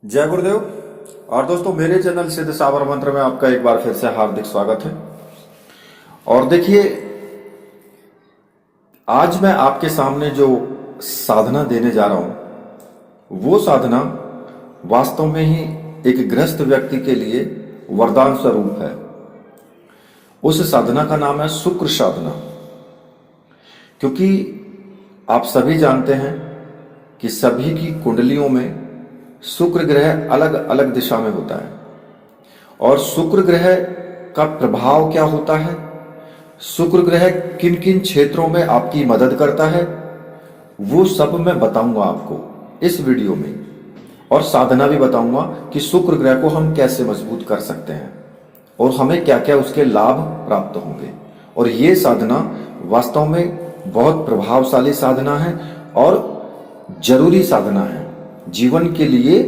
जय गुरुदेव। और दोस्तों, मेरे चैनल सिद्ध साबर मंत्र में आपका एक बार फिर से हार्दिक स्वागत है। और देखिए, आज मैं आपके सामने जो साधना देने जा रहा हूं वो साधना वास्तव में ही एक गृहस्थ व्यक्ति के लिए वरदान स्वरूप है। उस साधना का नाम है शुक्र साधना। क्योंकि आप सभी जानते हैं कि सभी की कुंडलियों में शुक्र ग्रह अलग अलग दिशा में होता है, और शुक्र ग्रह का प्रभाव क्या होता है, शुक्र ग्रह किन किन क्षेत्रों में आपकी मदद करता है, वो सब मैं बताऊंगा आपको इस वीडियो में। और साधना भी बताऊंगा कि शुक्र ग्रह को हम कैसे मजबूत कर सकते हैं और हमें क्या क्या उसके लाभ प्राप्त होंगे। और ये साधना वास्तव में बहुत प्रभावशाली साधना है और जरूरी साधना है। जीवन के लिए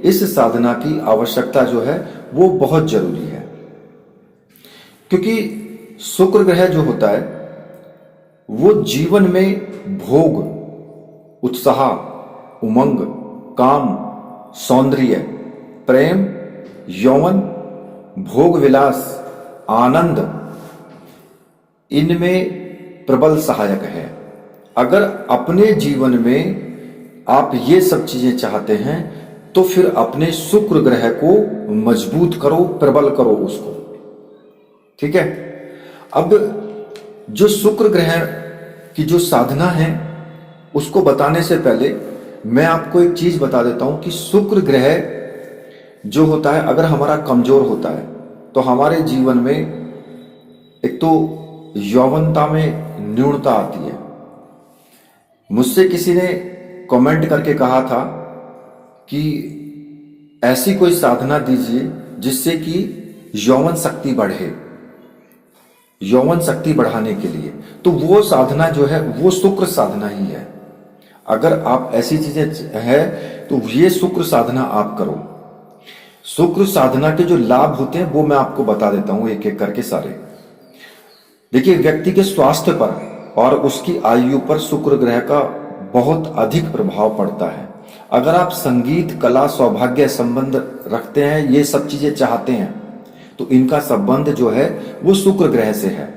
इस साधना की आवश्यकता जो है वो बहुत जरूरी है। क्योंकि शुक्र ग्रह जो होता है वो जीवन में भोग, उत्साह, उमंग, काम, सौंदर्य, प्रेम, यौवन, भोग विलास, आनंद, इनमें प्रबल सहायक है। अगर अपने जीवन में आप ये सब चीजें चाहते हैं तो फिर अपने शुक्र ग्रह को मजबूत करो, प्रबल करो उसको। ठीक है। अब जो शुक्र ग्रह की जो साधना है उसको बताने से पहले मैं आपको एक चीज बता देता हूं कि शुक्र ग्रह जो होता है अगर हमारा कमजोर होता है तो हमारे जीवन में एक तो यौवनता में न्यूनता आती है। मुझसे किसी ने कमेंट करके कहा था कि ऐसी कोई साधना दीजिए जिससे कि यौवन शक्ति बढ़े, यौवन शक्ति बढ़ाने के लिए। तो वो साधना जो है वो शुक्र साधना ही है। अगर आप ऐसी चीजें है तो ये शुक्र साधना आप करो। शुक्र साधना के जो लाभ होते हैं वो मैं आपको बता देता हूं एक एक करके सारे। देखिए, व्यक्ति के स्वास्थ्य पर और उसकी आयु पर शुक्र ग्रह का बहुत अधिक प्रभाव पड़ता है। अगर आप संगीत, कला, सौभाग्य संबंध रखते हैं, ये सब चीजें चाहते हैं, तो इनका संबंध जो है वो शुक्र ग्रह से है।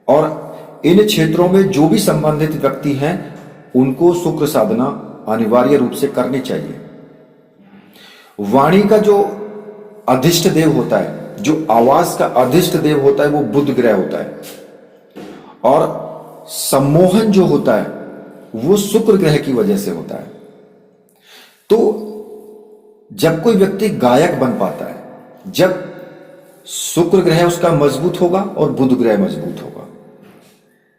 और इन क्षेत्रों में जो भी संबंधित व्यक्ति हैं उनको शुक्र साधना अनिवार्य रूप से करनी चाहिए। वाणी का जो अधिष्ट देव होता है, जो आवाज का अधिष्ट देव होता है, वो बुध ग्रह होता है। और सम्मोहन जो होता है वो शुक्र ग्रह की वजह से होता है। तो जब कोई व्यक्ति गायक बन पाता है, जब शुक्र ग्रह उसका मजबूत होगा और बुध ग्रह मजबूत होगा।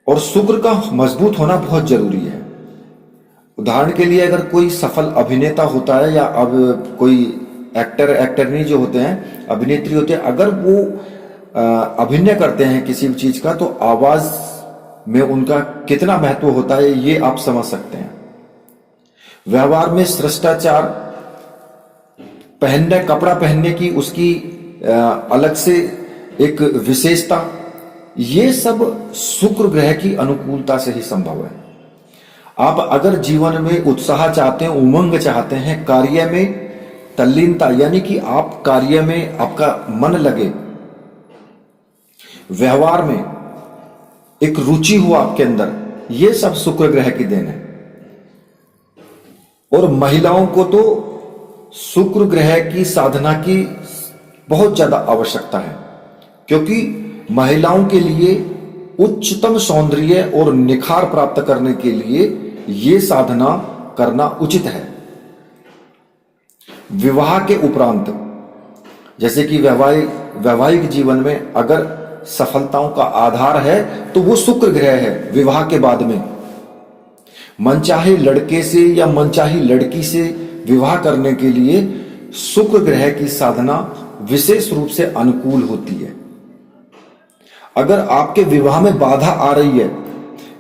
और शुक्र का मजबूत होना बहुत जरूरी है। उदाहरण के लिए, अगर कोई सफल अभिनेता होता है या अब कोई एक्टरनी जो होते हैं, अभिनेत्री होते हैं, अगर वो अभिनय करते हैं किसी भी चीज का, तो आवाज में उनका कितना महत्व होता है ये आप समझ सकते हैं। व्यवहार में शिष्टाचार, कपड़ा पहनने की उसकी अलग से एक विशेषता, ये सब शुक्र ग्रह की अनुकूलता से ही संभव है। आप अगर जीवन में उत्साह चाहते हैं, उमंग चाहते हैं, कार्य में तल्लीनता, यानी कि आप कार्य में आपका मन लगे, व्यवहार में एक रुचि हो आपके अंदर, ये सब शुक्र ग्रह की देन है। और महिलाओं को तो शुक्र ग्रह की साधना की बहुत ज्यादा आवश्यकता है, क्योंकि महिलाओं के लिए उच्चतम सौंदर्य और निखार प्राप्त करने के लिए ये साधना करना उचित है। विवाह के उपरांत, जैसे कि वैवाहिक जीवन में अगर सफलताओं का आधार है तो वो शुक्र ग्रह है। विवाह के बाद में मनचाहे लड़के से या मनचाही लड़की से विवाह करने के लिए शुक्र ग्रह की साधना विशेष रूप से अनुकूल होती है। अगर आपके विवाह में बाधा आ रही है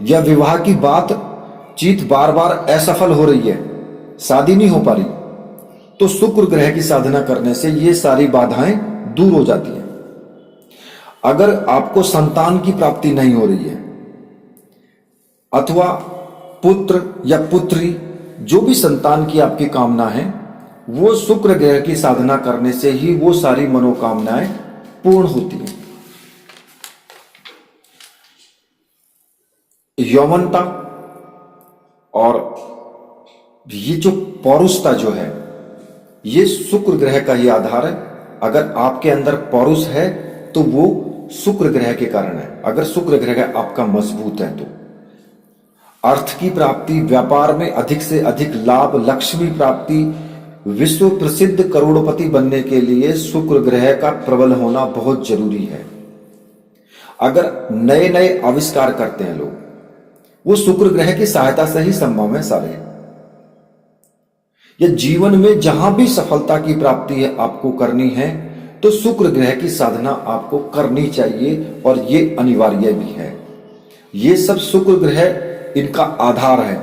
या विवाह की बातचीत बार बार असफल हो रही है, शादी नहीं हो पा रही, तो शुक्र ग्रह की साधना करने से ये सारी बाधाएं दूर हो जाती हैं। अगर आपको संतान की प्राप्ति नहीं हो रही है, अथवा पुत्र या पुत्री, जो भी संतान की आपकी कामना है, वो शुक्र ग्रह की साधना करने से ही वो सारी मनोकामनाएं पूर्ण होती हैं। यौवनता और ये जो पौरुषता जो है, ये शुक्र ग्रह का ही आधार है। अगर आपके अंदर पौरुष है तो वो शुक्र ग्रह के कारण है। अगर शुक्र ग्रह आपका मजबूत है तो अर्थ की प्राप्ति, व्यापार में अधिक से अधिक लाभ, लक्ष्मी प्राप्ति, विश्व प्रसिद्ध करोड़पति बनने के लिए शुक्र ग्रह का प्रबल होना बहुत जरूरी है। अगर नए नए आविष्कार करते हैं लोग, वो शुक्र ग्रह की सहायता से ही संभव है सारे। या जीवन में जहां भी सफलता की प्राप्ति है आपको करनी है तो शुक्र ग्रह की साधना आपको करनी चाहिए और ये अनिवार्य भी है। ये सब शुक्र ग्रह इनका आधार है।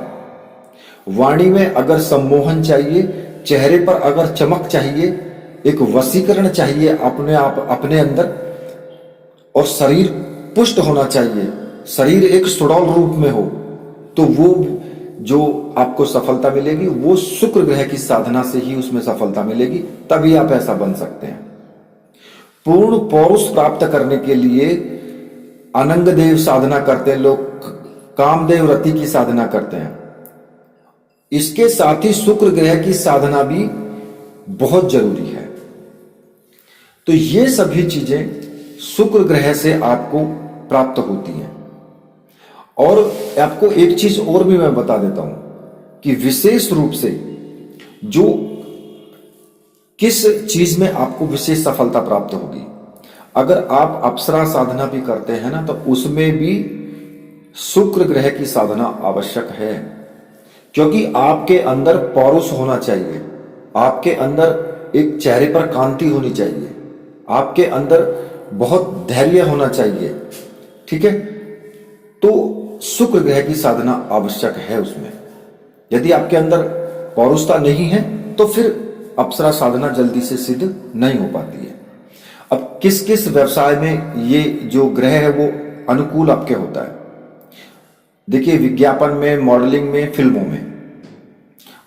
वाणी में अगर सम्मोहन चाहिए, चेहरे पर अगर चमक चाहिए, एक वशीकरण चाहिए अपने आप अपने अंदर, और शरीर पुष्ट होना चाहिए, शरीर एक सुडौल रूप में हो, तो वो जो आपको सफलता मिलेगी वो शुक्र ग्रह की साधना से ही उसमें सफलता मिलेगी। तभी आप ऐसा बन सकते हैं। पूर्ण पौरुष प्राप्त करने के लिए अनंग देव साधना करते हैं लोग, कामदेव रति की साधना करते हैं। इसके साथ ही शुक्र ग्रह की साधना भी बहुत जरूरी है। तो ये सभी चीजें शुक्र ग्रह से आपको प्राप्त होती हैं। और आपको एक चीज और भी मैं बता देता हूं कि विशेष रूप से जो किस चीज में आपको विशेष सफलता प्राप्त होगी। अगर आप अप्सरा साधना भी करते हैं ना, तो उसमें भी शुक्र ग्रह की साधना आवश्यक है, क्योंकि आपके अंदर पौरुष होना चाहिए, आपके अंदर एक चेहरे पर कांति होनी चाहिए, आपके अंदर बहुत धैर्य होना चाहिए। ठीक है, तो शुक्र ग्रह की साधना आवश्यक है उसमें। यदि आपके अंदर पौरुषता नहीं है तो फिर अप्सरा साधना जल्दी से सिद्ध नहीं हो पाती है। अब किस किस व्यवसाय में ये जो ग्रह है वो अनुकूल आपके होता है। देखिए, विज्ञापन में, मॉडलिंग में, फिल्मों में,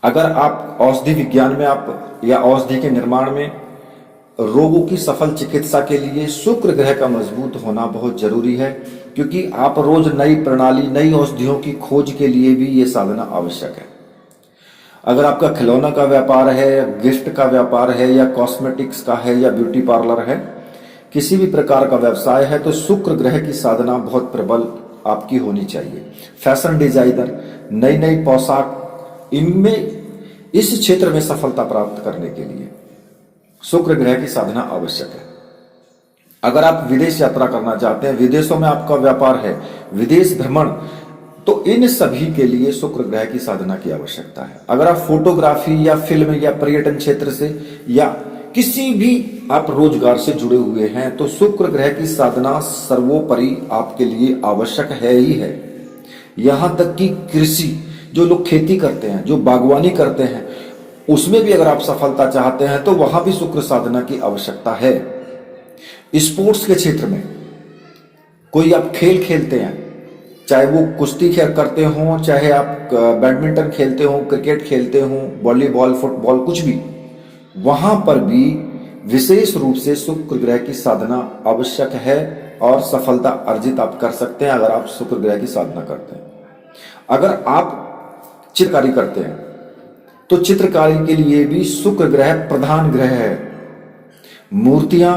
अगर आप औषधि विज्ञान में आप या औषधि के निर्माण में, रोगों की सफल चिकित्सा के लिए शुक्र ग्रह का मजबूत होना बहुत जरूरी है, क्योंकि आप रोज नई प्रणाली, नई औषधियों की खोज के लिए भी ये साधना आवश्यक है। अगर आपका खिलौना का व्यापार है, गिफ्ट का व्यापार है, या कॉस्मेटिक्स का है, या ब्यूटी पार्लर है, किसी भी प्रकार का व्यवसाय है, तो शुक्र ग्रह की साधना बहुत प्रबल आपकी होनी चाहिए। फैशन डिजाइनर, नई नई पोशाक, इनमें इस क्षेत्र में सफलता प्राप्त करने के लिए शुक्र ग्रह की साधना आवश्यक है। अगर आप विदेश यात्रा करना चाहते हैं, विदेशों में आपका व्यापार है, विदेश भ्रमण, तो इन सभी के लिए शुक्र ग्रह की साधना की आवश्यकता है। अगर आप फोटोग्राफी या फिल्म या पर्यटन क्षेत्र से या किसी भी आप रोजगार से जुड़े हुए हैं, तो शुक्र ग्रह की साधना सर्वोपरि आपके लिए आवश्यक है ही है। यहां तक कि कृषि, जो लोग खेती करते हैं, जो बागवानी करते हैं, उसमें भी अगर आप सफलता चाहते हैं तो वहां भी शुक्र साधना की आवश्यकता है। स्पोर्ट्स के क्षेत्र में कोई आप खेल खेलते हैं, चाहे वो कुश्ती खेल करते हो, चाहे आप बैडमिंटन खेलते हो, क्रिकेट खेलते हो, वॉलीबॉल, फुटबॉल, कुछ भी, वहां पर भी विशेष रूप से शुक्र ग्रह की साधना आवश्यक है और सफलता अर्जित आप कर सकते हैं अगर आप शुक्र ग्रह की साधना करते हैं। अगर आप चित्रकारी करते हैं तो चित्रकारी के लिए भी शुक्र ग्रह प्रधान ग्रह है। मूर्तियां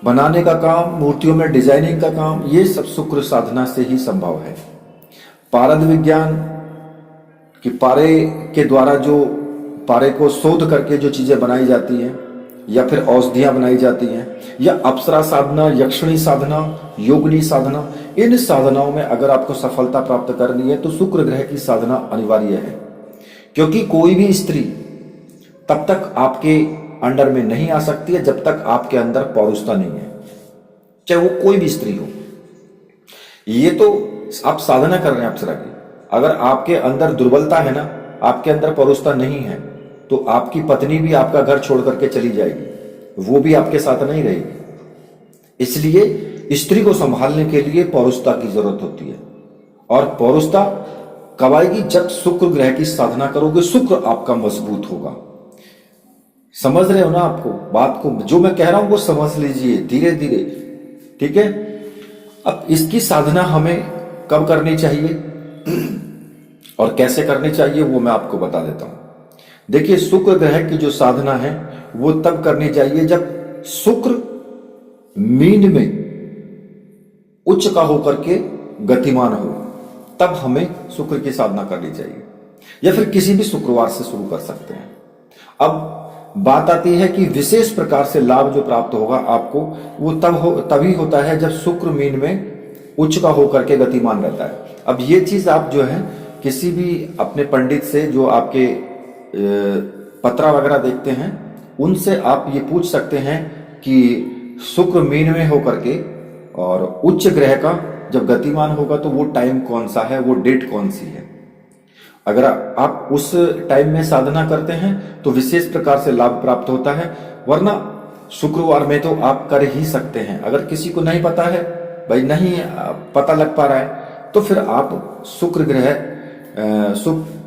बनाने का काम, मूर्तियों में डिजाइनिंग का काम, ये सब शुक्र साधना से ही संभव है। पारद विज्ञान कि पारे के द्वारा जो पारे को शोध करके जो चीजें बनाई जाती हैं, या फिर औषधियां बनाई जाती हैं, या अप्सरा साधना, यक्षिणी साधना, योगिनी साधना, इन साधनाओं में अगर आपको सफलता प्राप्त करनी है तो शुक्र ग्रह की साधना अनिवार्य है। क्योंकि कोई भी स्त्री तब तक आपके अंडर में नहीं आ सकती है जब तक आपके अंदर पौरुषता नहीं है, चाहे वो कोई भी स्त्री हो। ये तो आप साधना कर रहे हैं अप्सरा की। अगर आपके अंदर दुर्बलता है ना, आपके अंदर पौरुषता नहीं है, तो आपकी पत्नी भी आपका घर छोड़ करके चली जाएगी, वो भी आपके साथ नहीं रहेगी। इसलिए स्त्री को संभालने के लिए पौरुषता की जरूरत होती है। और पौरुषता कब आएगी? जब शुक्र ग्रह की साधना करोगे, शुक्र आपका मजबूत होगा। समझ रहे हो ना? आपको बात को जो मैं कह रहा हूं वो समझ लीजिए धीरे धीरे, ठीक है। अब इसकी साधना हमें कब करनी चाहिए और कैसे करनी चाहिए वो मैं आपको बता देता हूं। देखिए, शुक्र ग्रह की जो साधना है वो तब करनी चाहिए जब शुक्र मीन में उच्च का होकर के गतिमान हो, तब हमें शुक्र की साधना करनी चाहिए, या फिर किसी भी शुक्रवार से शुरू कर सकते हैं। अब बात आती है कि विशेष प्रकार से लाभ जो प्राप्त होगा आपको वो तभी होता है जब शुक्र मीन में उच्च का होकर के गतिमान रहता है। अब ये चीज आप जो है किसी भी अपने पंडित से जो आपके पत्रा वगैरह देखते हैं उनसे आप ये पूछ सकते हैं कि शुक्र मीन में होकर के और उच्च ग्रह का जब गतिमान होगा तो वो टाइम कौन सा है, वो डेट कौन सी है। अगर आप उस टाइम में साधना करते हैं तो विशेष प्रकार से लाभ प्राप्त होता है, वरना शुक्रवार में तो आप कर ही सकते हैं। अगर किसी को नहीं पता है, भाई नहीं पता लग पा रहा है, तो फिर आप शुक्र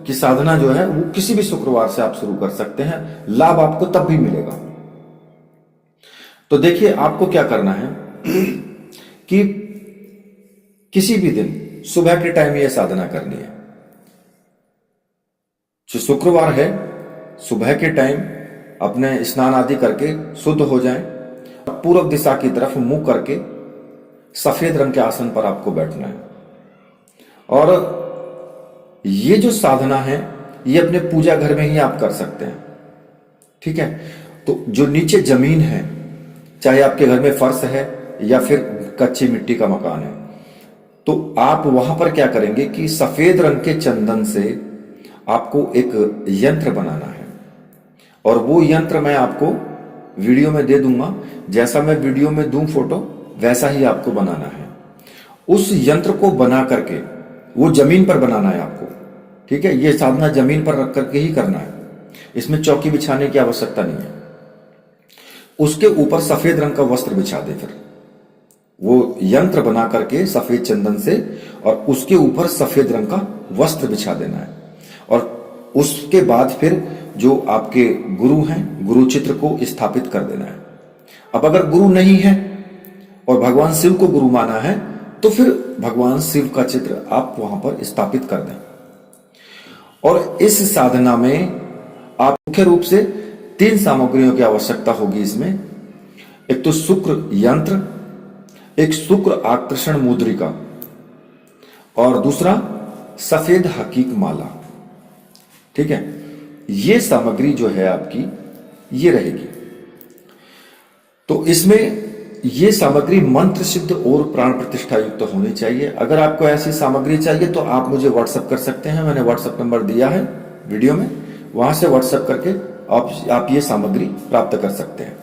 की साधना जो है वो किसी भी शुक्रवार से आप शुरू कर सकते हैं, लाभ आपको तब भी मिलेगा। तो देखिए, आपको क्या करना है कि किसी भी दिन सुबह के टाइम ये साधना करनी है। जो शुक्रवार है सुबह के टाइम अपने स्नान आदि करके शुद्ध हो जाएं, पूर्व दिशा की तरफ मुंह करके सफेद रंग के आसन पर आपको बैठना है। और ये जो साधना है ये अपने पूजा घर में ही आप कर सकते हैं, ठीक है। तो जो नीचे जमीन है, चाहे आपके घर में फर्श है या फिर कच्ची मिट्टी का मकान है, तो आप वहां पर क्या करेंगे कि सफेद रंग के चंदन से आपको एक यंत्र बनाना है। और वो यंत्र मैं आपको वीडियो में दे दूंगा, जैसा मैं वीडियो में दूं फोटो वैसा ही आपको बनाना है। उस यंत्र को बना करके वो जमीन पर बनाना है आपको, ठीक है। ये साधना जमीन पर रख करके ही करना है, इसमें चौकी बिछाने की आवश्यकता नहीं है। उसके ऊपर सफेद रंग का वस्त्र बिछा दे, फिर वो यंत्र बना करके सफेद चंदन से, और उसके ऊपर सफेद रंग का वस्त्र बिछा देना है। और उसके बाद फिर जो आपके गुरु हैं, गुरु चित्र को स्थापित कर देना है। अब अगर गुरु नहीं है और भगवान शिव को गुरु माना है तो फिर भगवान शिव का चित्र आप वहां पर स्थापित कर दें। और इस साधना में आप मुख्य रूप से 3 सामग्रियों की आवश्यकता होगी इसमें। एक तो शुक्र यंत्र, एक शुक्र आकर्षण मुद्रिका, और दूसरा सफेद हकीक माला, ठीक है। ये सामग्री जो है आपकी ये रहेगी। तो इसमें ये सामग्री मंत्र सिद्ध और प्राण प्रतिष्ठा युक्त होनी चाहिए। अगर आपको ऐसी सामग्री चाहिए तो आप मुझे व्हाट्सएप कर सकते हैं, मैंने व्हाट्सएप नंबर दिया है वीडियो में, वहां से व्हाट्सएप करके आप ये सामग्री प्राप्त कर सकते हैं।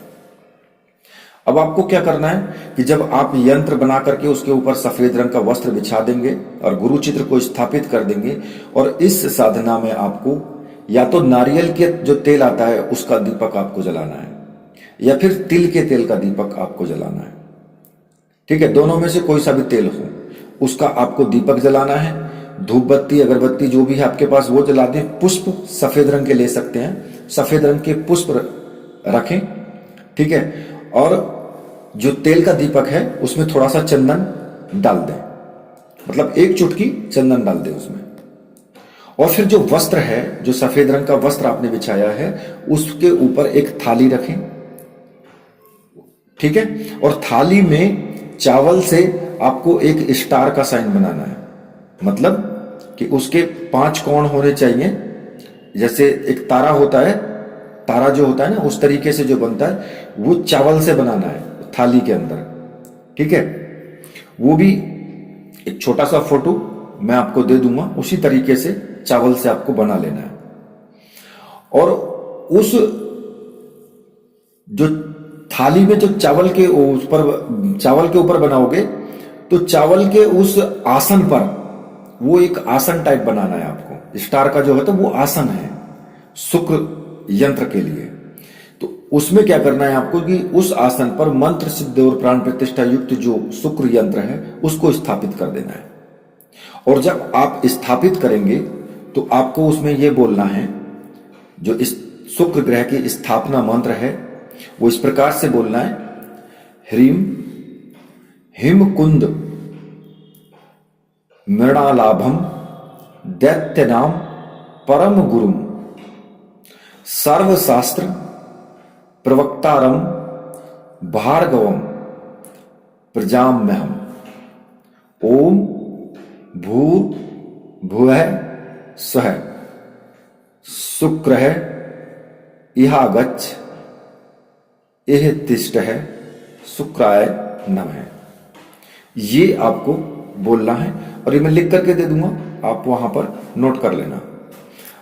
अब आपको क्या करना है कि जब आप यंत्र बना करके उसके ऊपर सफेद रंग का वस्त्र बिछा देंगे और गुरु चित्र को स्थापित कर देंगे, और इस साधना में आपको या तो नारियल के जो तेल आता है उसका दीपक आपको जलाना है, या फिर तिल के तेल का दीपक आपको जलाना है, ठीक है। दोनों में से कोई सा भी तेल हो उसका आपको दीपक जलाना है। धूप बत्ती अगरबत्ती जो भी है आपके पास वो जला दें। पुष्प सफेद रंग के ले सकते हैं, सफेद रंग के पुष्प रखें, ठीक है। और जो तेल का दीपक है उसमें थोड़ा सा चंदन डाल दें, मतलब 1 चुटकी चंदन डाल दें उसमें। और फिर जो वस्त्र है, जो सफेद रंग का वस्त्र आपने बिछाया है, उसके ऊपर एक थाली रखें, ठीक है। और थाली में चावल से आपको एक स्टार का साइन बनाना है, मतलब कि उसके 5 कोण होने चाहिए। जैसे एक तारा होता है, तारा जो होता है ना उस तरीके से जो बनता है वो चावल से बनाना है थाली के अंदर, ठीक है। वो भी एक छोटा सा फोटो मैं आपको दे दूंगा, उसी तरीके से चावल से आपको बना लेना है। और उस जो थाली में जो चावल के ऊपर बनाओगे तो चावल के उस आसन पर वो एक आसन टाइप बनाना है आपको। स्टार का जो है तो वो आसन है शुक्र यंत्र के लिए। तो उसमें क्या करना है आपको कि उस आसन पर मंत्र सिद्ध और प्राण प्रतिष्ठा युक्त जो शुक्र यंत्र है उसको स्थापित कर देना है। और जब आप स्थापित करेंगे तो आपको उसमें यह बोलना है, जो इस शुक्र ग्रह की स्थापना मंत्र है वो इस प्रकार से बोलना है। ह्रीम हिमकुंद मृणालाभम दैत्य नाम परम गुरुम सर्वशास्त्र प्रवक्तारम भार्गवम प्रजाम्यहम ओम भूर्भुवः स्वः शुक्रः इहागच्छ इह तिष्ठः शुक्राय नमः। ये आपको बोलना है और ये मैं लिख करके दे दूंगा, आप वहां पर नोट कर लेना।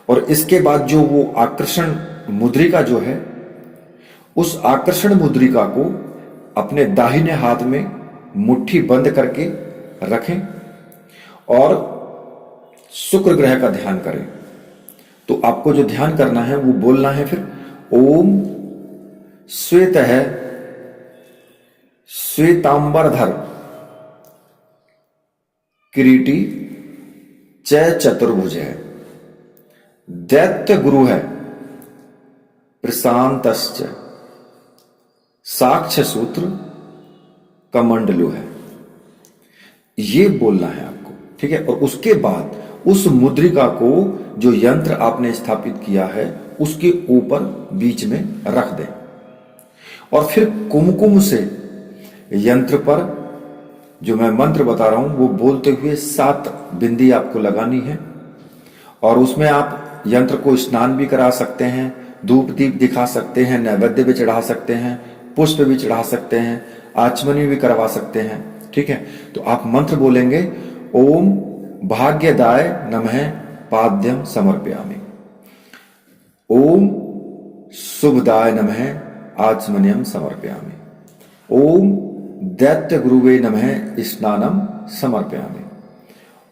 और इसके बाद जो वो आकर्षण मुद्रिका जो है, उस आकर्षण मुद्रिका को अपने दाहिने हाथ में मुट्ठी बंद करके रखें और शुक्र ग्रह का ध्यान करें। तो आपको जो ध्यान करना है वो बोलना है फिर ओम श्वेतः श्वेतांबरधर किरीटी च चतुर्भुज है दैत्य गुरु है प्रशांतश्च साक्ष सूत्र कमंडलु है। ये बोलना है आपको, ठीक है। और उसके बाद उस मुद्रिका को जो यंत्र आपने स्थापित किया है उसके ऊपर बीच में रख दें और फिर कुमकुम से यंत्र पर जो मैं मंत्र बता रहा हूं वो बोलते हुए 7 बिंदी आपको लगानी है। और उसमें आप यंत्र को स्नान भी करा सकते हैं, धूप दीप दिखा सकते हैं, नैवेद्य भी चढ़ा सकते हैं, पुष्प भी चढ़ा सकते हैं, आचमनी भी करवा सकते हैं, ठीक है। तो आप मंत्र बोलेंगे ओम भाग्यदाय नमः पाद्यम समर्पयामि, ओम शुभदाय नमः आचमनियम समर्पयामि, ओम दैत्य गुरुवे नमः स्नानम समर्पयामि,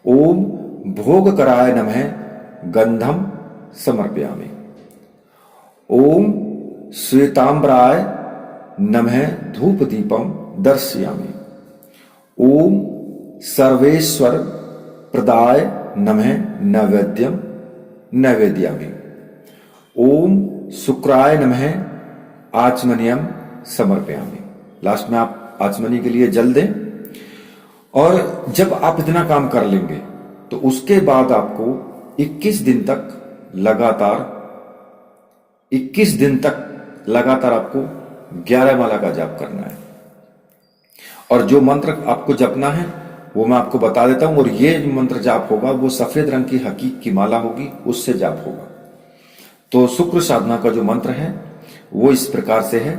ओम भोगकराय नमः गंधम समर्पयामि, ओम श्वेतांबराय नमः धूप दीपम दर्शयामि, ओम सर्वेश्वर प्रदाय नमः नैवेद्यम नैवेद्यामि, ओम शुक्राय नमः आचमनियम समर्पयामि। लास्ट में आप आचमनी के लिए जल दें। और जब आप इतना काम कर लेंगे तो उसके बाद आपको 21 दिन तक लगातार आपको 11 माला का जाप करना है। और जो मंत्र आपको जपना है वो मैं आपको बता देता हूं। और ये जो मंत्र जाप होगा वो सफेद रंग की हकीक की माला होगी, उससे जाप होगा। तो शुक्र साधना का जो मंत्र है वो इस प्रकार से है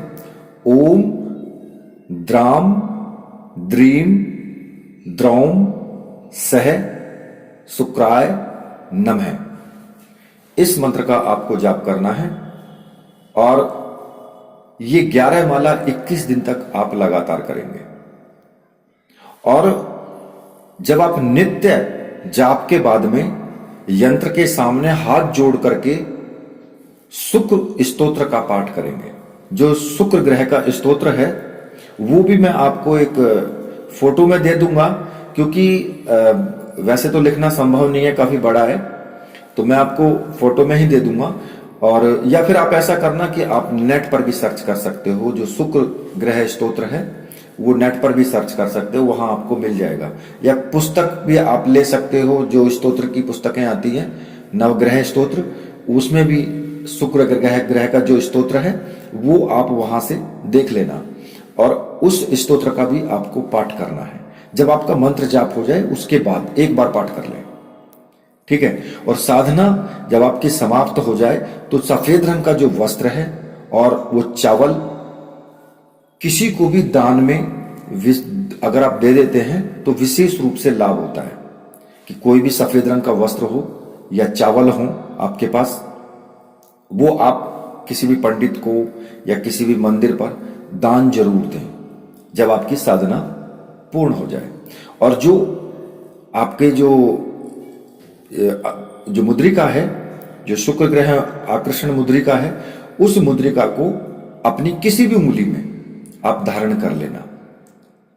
ओम द्राम द्रीम द्रौम सह शुक्राय नमः। इस मंत्र का आपको जाप करना है और ये 11 माला 21 दिन तक आप लगातार करेंगे। और जब आप नित्य जाप के बाद में यंत्र के सामने हाथ जोड़ करके शुक्र स्तोत्र का पाठ करेंगे, जो शुक्र ग्रह का स्तोत्र है वो भी मैं आपको एक फोटो में दे दूंगा, क्योंकि वैसे तो लिखना संभव नहीं है, काफी बड़ा है, तो मैं आपको फोटो में ही दे दूंगा। और या फिर आप ऐसा करना कि आप नेट पर भी सर्च कर सकते हो, जो शुक्र ग्रह स्तोत्र है वो नेट पर भी सर्च कर सकते हो, वहां आपको मिल जाएगा। या पुस्तक भी आप ले सकते हो, जो स्तोत्र की पुस्तकें आती हैं नवग्रह स्तोत्र, उसमें भी शुक्र ग्रह का जो स्तोत्र है वो आप वहां से देख लेना। और उस स्तोत्र का भी आपको पाठ करना है। जब आपका मंत्र जाप हो जाए उसके बाद एक बार पाठ कर लें, ठीक है। और साधना जब आपकी समाप्त हो जाए तो सफेद रंग का जो वस्त्र है और वो चावल किसी को भी दान में अगर आप दे देते हैं तो विशेष रूप से लाभ होता है। कि कोई भी सफेद रंग का वस्त्र हो या चावल हो आपके पास, वो आप किसी भी पंडित को या किसी भी मंदिर पर दान जरूर दें जब आपकी साधना पूर्ण हो जाए। और जो आपके जो मुद्रिका है, जो शुक्र ग्रह आकर्षण मुद्रिका है, उस मुद्रिका को अपनी किसी भी उंगली में आप धारण कर लेना,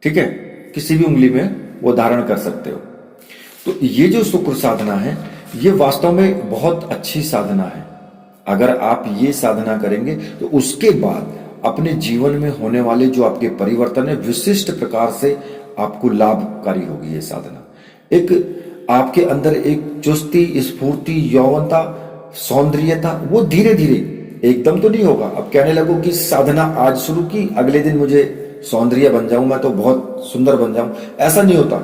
ठीक है। किसी भी उंगली में वो धारण कर सकते हो। तो ये जो शुक्र साधना है ये वास्तव में बहुत अच्छी साधना है। अगर आप ये साधना करेंगे तो उसके बाद अपने जीवन में होने वाले जो आपके परिवर्तन है विशिष्ट प्रकार से आपको लाभकारी होगी ये साधना। एक आपके अंदर एक चुस्ती, स्फूर्ति, यौवनता, सौंदर्यता वो धीरे धीरे, एकदम तो नहीं होगा। अब कहने लगो कि साधना आज शुरू की अगले दिन मुझे सौंदर्य बन जाऊं, मैं तो बहुत सुंदर बन जाऊं, ऐसा नहीं होता।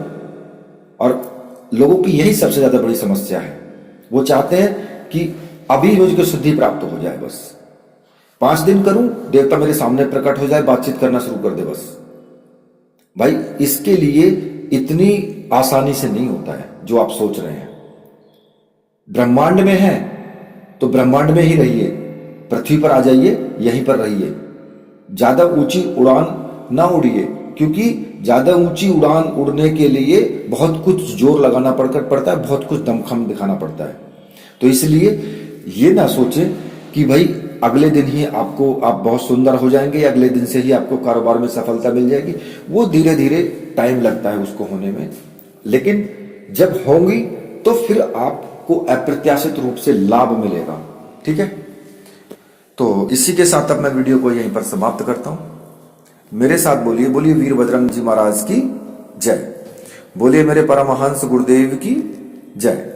और लोगों की यही सबसे ज्यादा बड़ी समस्या है, वो चाहते हैं कि अभी मुझको सिद्धि प्राप्त हो जाए, बस 5 दिन करूं देवता मेरे सामने प्रकट हो जाए, बातचीत करना शुरू कर दे बस। भाई इसके लिए इतनी आसानी से नहीं होता है जो आप सोच रहे हैं। ब्रह्मांड में है तो ब्रह्मांड में ही रहिए, पृथ्वी पर आ जाइए, यहीं पर रहिए। ज्यादा ऊंची उड़ान ना उड़िए, क्योंकि ज्यादा ऊंची उड़ान उड़ने के लिए बहुत कुछ जोर लगाना पड़ता है, बहुत कुछ दमखम दिखाना पड़ता है। तो इसलिए ये ना सोचें कि भाई अगले दिन ही आप बहुत सुंदर हो जाएंगे, अगले दिन से ही आपको कारोबार में सफलता मिल जाएगी। वो धीरे धीरे टाइम लगता है उसको होने में, लेकिन जब होंगी तो फिर आपको अप्रत्याशित रूप से लाभ मिलेगा। ठीक है, तो इसी के साथ अब मैं वीडियो को यहीं पर समाप्त करता हूं। मेरे साथ बोलिए, बोलिए वीर बजरंग जी महाराज की जय, बोलिए मेरे परमहंस गुरुदेव की जय।